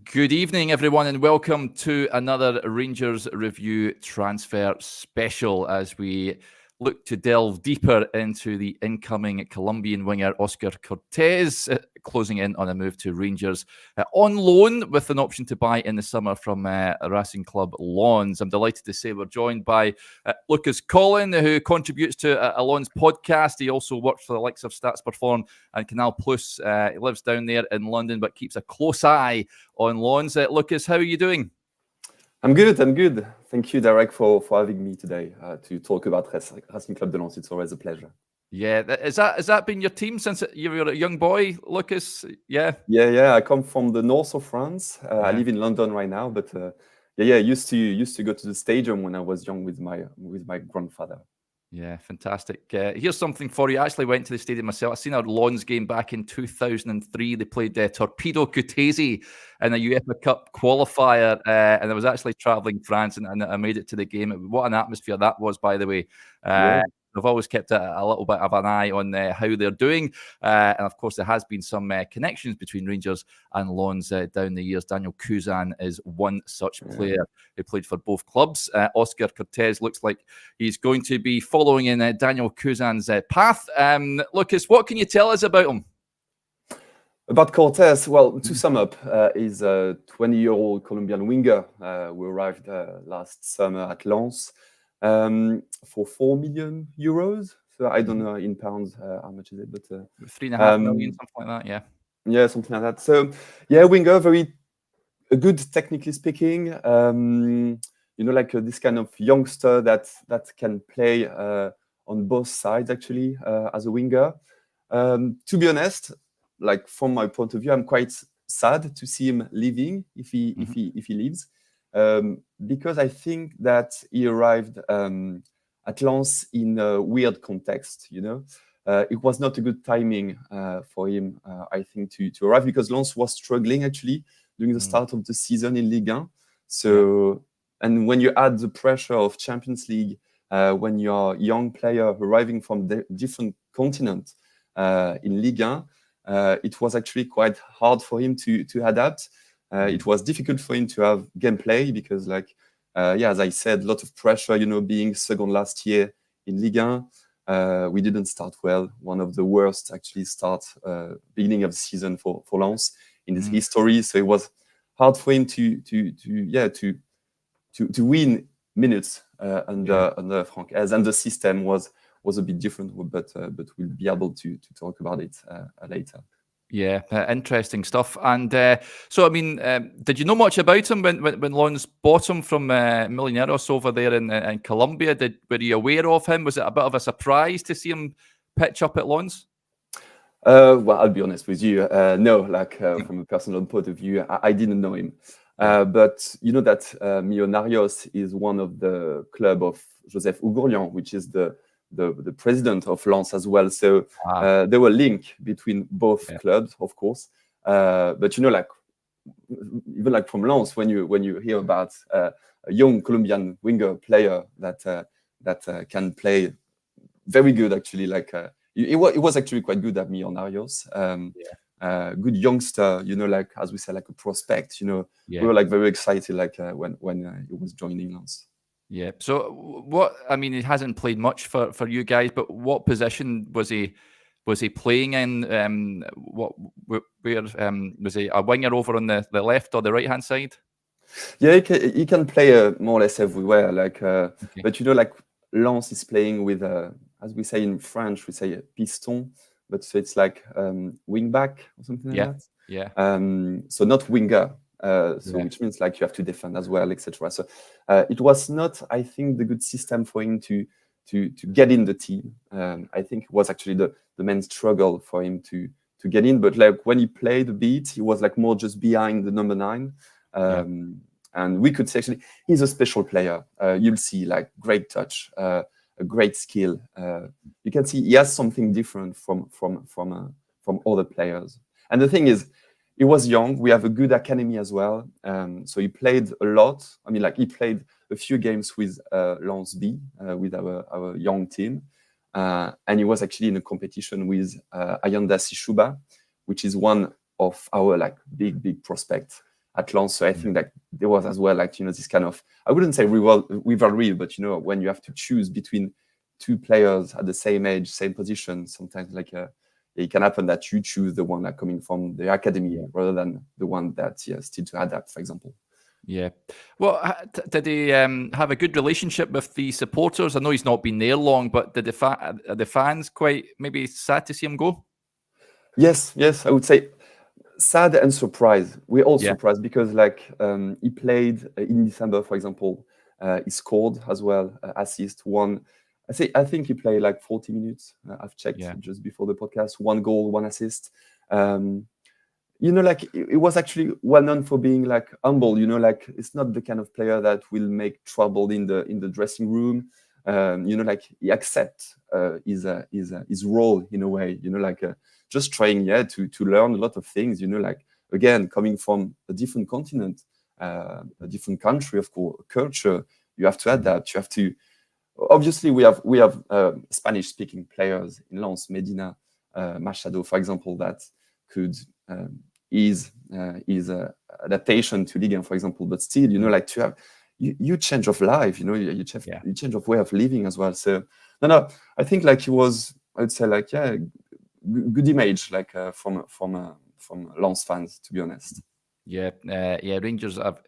Good evening, everyone, and welcome to another Rangers Review transfer special as we look to delve deeper into the incoming Colombian winger Oscar Cortes, closing in on a move to Rangers on loan with an option to buy in the summer from Racing Club Lens. I'm delighted to say we're joined by Lucas Colin, who contributes to a Lens podcast. He also works for the likes of Stats Perform and Canal Plus. He lives down there in London, but keeps a close eye on Lens. Lucas, how are you doing? I'm good. Thank you, Derek, for having me today to talk about Racing Club de Lens. It's always a pleasure. Yeah, has that been your team since you were a young boy, Lucas? Yeah. I come from the north of France. I live in London right now, but I used to go to the stadium when I was young with my grandfather. Yeah, fantastic. Here's something for you. I actually went to the stadium myself. I seen a Lens game back in 2003. They played Torpedo Kutaisi in a UEFA Cup qualifier, and I was actually travelling France, and I made it to the game. What an atmosphere that was, by the way. I've always kept a little bit of an eye on how they're doing. And of course, there has been some connections between Rangers and Lens down the years. Daniel Kuzan is one such player who played for both clubs. Oscar Cortes looks like he's going to be following in Daniel Kuzan's path. Lucas, what can you tell us about him? About Cortes, well, to sum up, he's a 20-year-old Colombian winger who arrived last summer at Lens. For 4 million euros. So I don't know in pounds how much is it, but 3.5 million, something like that. Yeah, something like that. So winger, very good technically speaking. Like this kind of youngster that can play on both sides actually as a winger. To be honest, like from my point of view, I'm quite sad to see him leaving if he leaves. Because I think that he arrived at Lens in a weird context, it was not a good timing for him, I think, to arrive because Lens was struggling actually during the start of the season in Ligue 1. So, and when you add the pressure of Champions League, when you're a young player arriving from different continent in Ligue 1, it was actually quite hard for him to adapt. It was difficult for him to have gameplay because, as I said, a lot of pressure, being second last year in Ligue 1. We didn't start well. One of the worst, actually, beginning of the season for Lens in his history. So it was hard for him to win minutes under Franck Hez. And the system was a bit different, but we'll be able to talk about it later. Yeah, interesting stuff. And so, I mean, did you know much about him when Lens bought him from Millonarios over there in Colombia? Were you aware of him? Was it a bit of a surprise to see him pitch up at Lens? Well, I'll be honest with you. No, from a personal point of view, I didn't know him. But you know that Millonarios is one of the club of Joseph Oughourlian, which is the president of Lens as well. So there were link between both clubs, of course. But even from Lens, when you hear about a young Colombian winger player that can play very good, actually, it was actually quite good at Millonarios. Good youngster, as we say, like a prospect. We were very excited, when he was joining Lens. Yeah. So he hasn't played much for you guys, but what position was he playing in? Where was he a winger over on the left or the right hand side? Yeah, he can play more or less everywhere. But Lens is playing with as we say in French, we say piston, but so it's like wing back or something like that. Yeah. So not winger. Which means you have to defend as well, etc. So it was not, I think, the good system for him to get in the team. I think it was actually the main struggle for him to get in. But when he played a bit, he was more just behind the number 9. And we could say actually he's a special player. You'll see great touch, a great skill. You can see he has something different from other players. And the thing is, he was young. We have a good academy as well. So he played a lot. I mean, he played a few games with Lens B, with our young team. And he was actually in a competition with Ayanda Sishuba, which is one of our big prospects at Lens. So I think that there was as well, like, this kind of, I wouldn't say rivalry, but when you have to choose between two players at the same age, same position, sometimes like it can happen that you choose the one that coming from the academy rather than the one that still to adapt, for example. Yeah. Well, did he have a good relationship with the supporters? I know he's not been there long, but did the fans quite maybe sad to see him go? Yes, I would say sad and surprised. We're all surprised because he played in December, for example. He scored as well, assist, one. I think he played like 40 minutes. I've checked just before the podcast. 1 goal, 1 assist. It was actually well known for being like humble. It's not the kind of player that will make trouble in the dressing room. He accepts his role in a way. Just trying to learn a lot of things. Again, coming from a different continent, a different country, of course, culture. You have to adapt. You have to. Obviously, we have Spanish-speaking players in Lens, Medina, Machado, for example, that could ease adaptation to Ligue 1, for example. But still, to have you change of life, you change of way of living as well. So no, I think he was, I would say good image from Lens fans, to be honest. Rangers have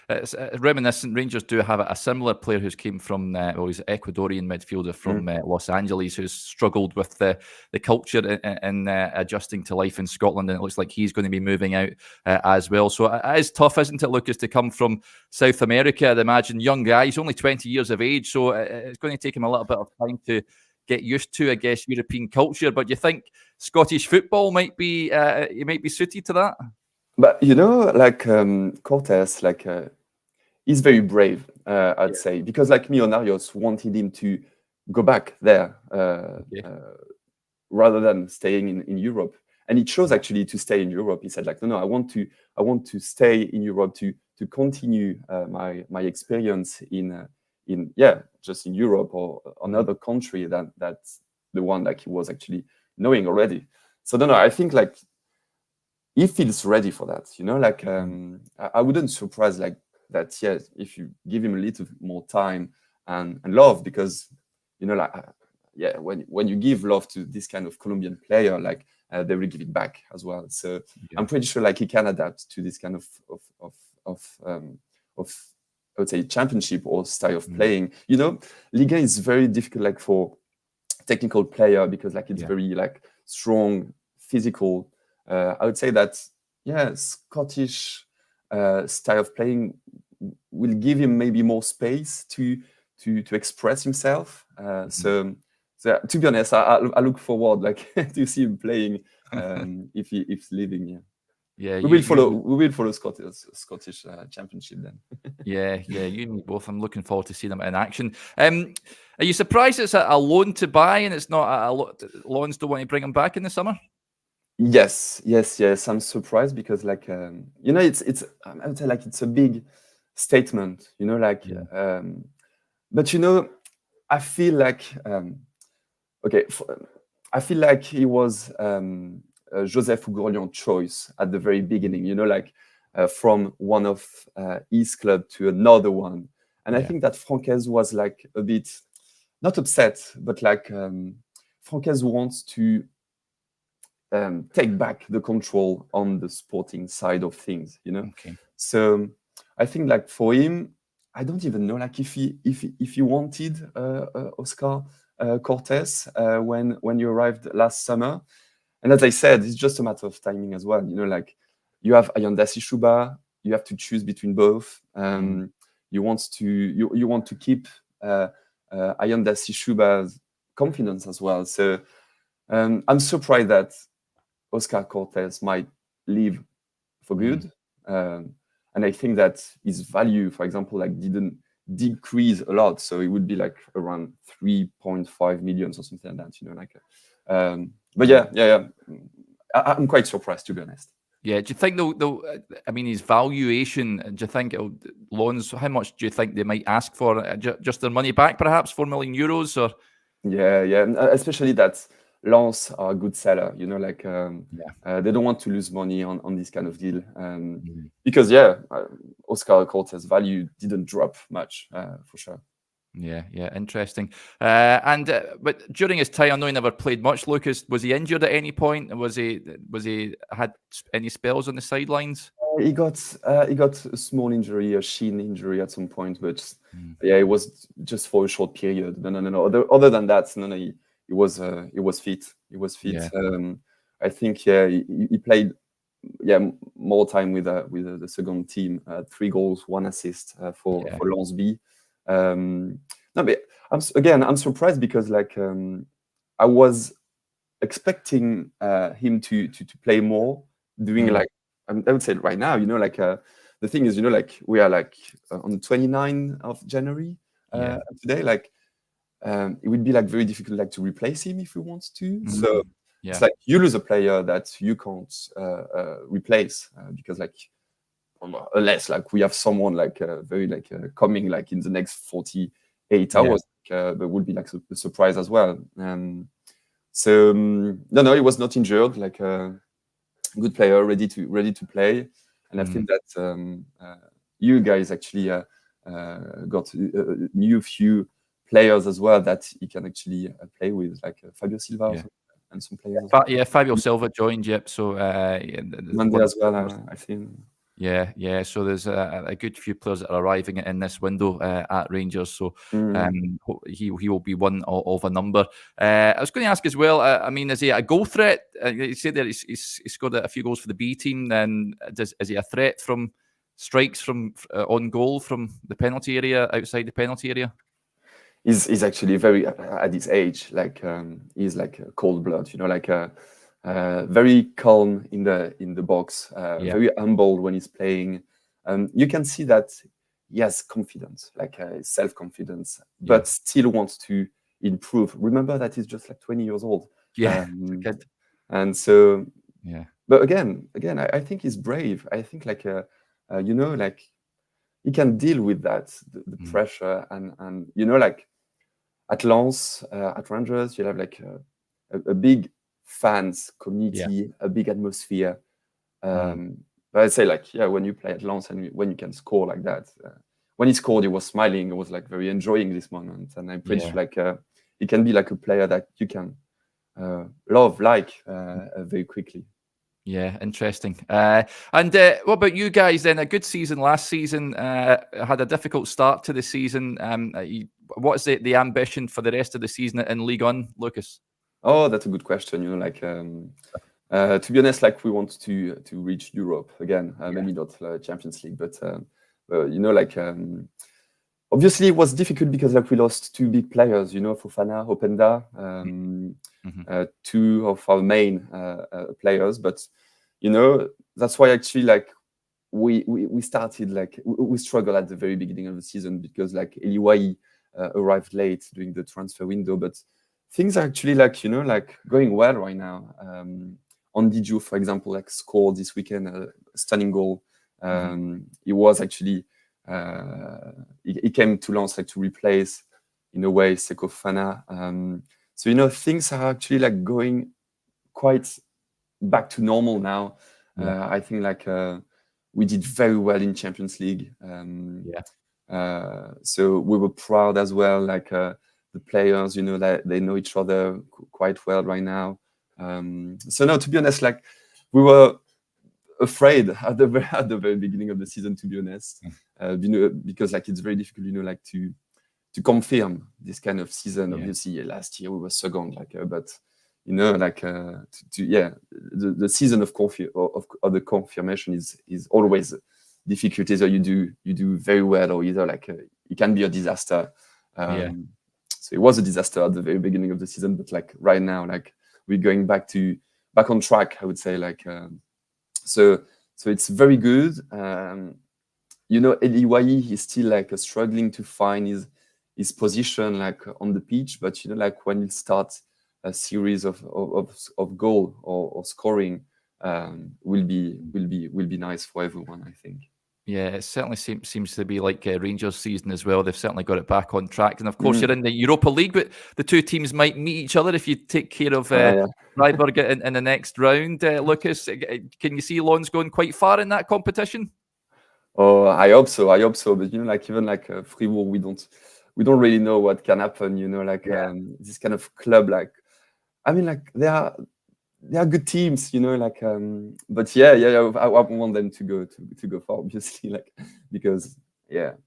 it's reminiscent. Rangers do have a similar player who's came from he's an Ecuadorian midfielder from Los Angeles who's struggled with the culture and adjusting to life in Scotland, and it looks like he's going to be moving out as well. So it is tough, isn't it, Lucas, to come from South America? I'd imagine young guy, he's only 20 years of age, so it's going to take him a little bit of time to get used to, I guess, European culture. But you think Scottish football might be suited to that? But Cortes, he's very brave, I'd say, because Millonarios wanted him to go back there rather than staying in Europe, and he chose actually to stay in Europe. He said no, I want to stay in Europe to continue my experience in just in Europe or another country that's the one he was actually knowing already. So no, I think he feels ready for that, I wouldn't surprise that. If you give him a little more time and love, because when you give love to this kind of Colombian player, they will give it back as well. So I'm pretty sure he can adapt to this kind of I would say championship or style of playing. Liga is very difficult for technical player because it's very strong, physical. I would say that Scottish style of playing will give him maybe more space to express himself. So to be honest, I look forward to see him playing if he's leaving. We will follow Scottish championship then. You and me both. I'm looking forward to seeing them in action. Are you surprised it's a loan to buy and it's not Lens don't want to bring him back in the summer? Yes. I'm surprised because it's I would say it's a big statement, but I feel I feel he was Joseph Ougorlian's choice at the very beginning, from one of his club to another one. And I think that Francaise was a bit, not upset, but Francaise wants to take back the control on the sporting side of things, Okay. So I think for him, I don't even know if he wanted Oscar Cortes when you arrived last summer. And as I said, it's just a matter of timing as well. You have Ayanda Sishuba, you have to choose between both. You want to keep Ayanda Sishuba's confidence as well. So I'm surprised that Oscar Cortes might leave for good. And I think that his value, for example, didn't decrease a lot. So it would be around 3.5 million or something like that, But I'm quite surprised, to be honest. Do you think his valuation, do you think Lens, how much do you think they might ask for? Just their money back, perhaps, €4 million? Or especially that Lens are a good seller. You know, like Yeah. they don't want to lose money on this kind of deal, Mm. because Oscar Cortes' value didn't drop much for sure. Yeah, interesting. But during his time, I know he never played much. Lucas, was he injured at any point? Was he had any spells on the sidelines? He got a small injury, a shin injury at some point, but Mm. yeah, it was just for a short period. No. Other than that, no. He was fit. He was fit. Yeah, I think he played more time with the second team. 3 goals, 1 assist yeah, for Lens B. No, but I'm surprised because I was expecting him to play more, doing mm, I would say right now, the thing is, we are on 29th of January yeah, today, it would be very difficult to replace him if we want to. So mm, it's yeah, you lose a player that you can't replace because unless we have someone very coming in the next 48 yeah. hours, there would be a surprise as well. So no, he was not injured. Good player, ready to play, and I Mm. think that you guys actually got a new few players as well that he can actually play with, Fabio Silva Yeah. and some players as well. Yeah, Fabio Silva joined, yep. So yeah, Monday one of as well, the I think. yeah. So there's a good few players that are arriving in this window at Rangers. So Mm. he will be one of a number. I was going to ask as well. I mean, is he a goal threat? You said that he's scored a few goals for the B team. Then is he a threat from strikes from on goal from the penalty area, outside the penalty area? He's actually very at his age, he's like a cold blood, very calm in the box, Yeah, very humble when he's playing. You can see that he has confidence, self confidence, yeah, but still wants to improve. Remember that he's just 20 years old, yeah. It's a um, kid. and so. Yeah. But again, I think he's brave. I think he can deal with the Mm. pressure, and at Lens, at Rangers, you have a big fans Yeah. community, a big atmosphere. Mm. But I say when you play at Lens and when you can score like that, when he scored, he was smiling. He was very enjoying this moment, and I'm pretty Yeah. sure he can be a player that you can love very quickly. Yeah, interesting. And what about you guys then? A good season last season. Had a difficult start to the season. What's the ambition for the rest of the season in League One, Lucas? Oh, that's a good question. To be honest, we want to reach Europe again. Yeah, Maybe not Champions League, but obviously it was difficult because we lost 2 big players. Fofana, Openda, hmm two of our main players. But that's why actually we started we struggled at the very beginning of the season because Eliwai arrived late during the transfer window, but things are actually going well right now. Ondiju, for example, scored this weekend a stunning goal. He was actually he came to Lens to replace in a way Seko Fana. So things are actually going quite back to normal now. Yeah, I think we did very well in Champions League. yeah, So we were proud as well. The players, they know each other quite well right now. So no, to be honest, we were afraid at the very beginning of the season, to be honest, because it's very difficult, to confirm this kind of season. yeah, Obviously, last year we were second, but the season of the confirmation is always difficult. Either you do very well, or either it can be a disaster. yeah, So it was a disaster at the very beginning of the season, but right now, we're going back on track, I would say. So it's very good. Eliwai is still struggling to find his position on the pitch, but when he starts a series of goal or scoring, will be nice for everyone, I think. Yeah, it certainly seems to be like Rangers season as well. They've certainly got it back on track. And of course, you're in the Europa League, but the two teams might meet each other if you take care of Yeah. Freiburg in the next round. Lucas, can you see Lons going quite far in that competition? Oh, I hope so. I hope so. But like even like Fribourg, we don't really know what can happen. Like this kind of club. Like I mean, like they are good teams. Like but yeah. I want them to go far, obviously. Like because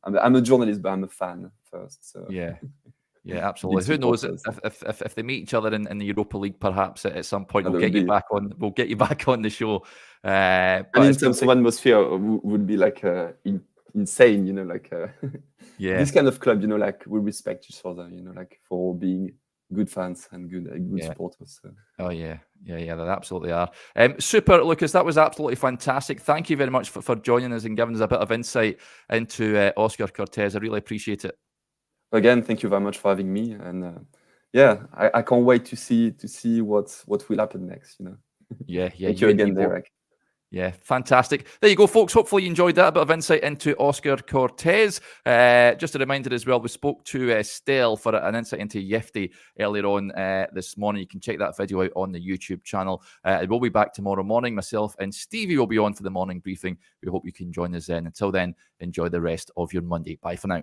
I'm a journalist, but I'm a fan first. So Yeah, absolutely. Who knows if they meet each other in the Europa League, perhaps at some point we'll get you back on. We'll get you back on the show. And in terms of atmosphere, would be like insane. Like this kind of club. Like we respect each other. Like for being good fans and good supporters. So. Oh yeah, they absolutely are. Super, Lucas. That was absolutely fantastic. Thank you very much for joining us and giving us a bit of insight into Oscar Cortes. I really appreciate it. Again, thank you very much for having me, and I can't wait to see what will happen next. Yeah. Thank you again, Derek. Yeah, fantastic. There you go, folks. Hopefully you enjoyed that. A bit of insight into Oscar Cortes. Just a reminder as well, we spoke to Stell for an insight into Yefty earlier on this morning. You can check that video out on the YouTube channel. We'll be back tomorrow morning. Myself and Stevie will be on for the morning briefing. We hope you can join us then. Until then, enjoy the rest of your Monday. Bye for now.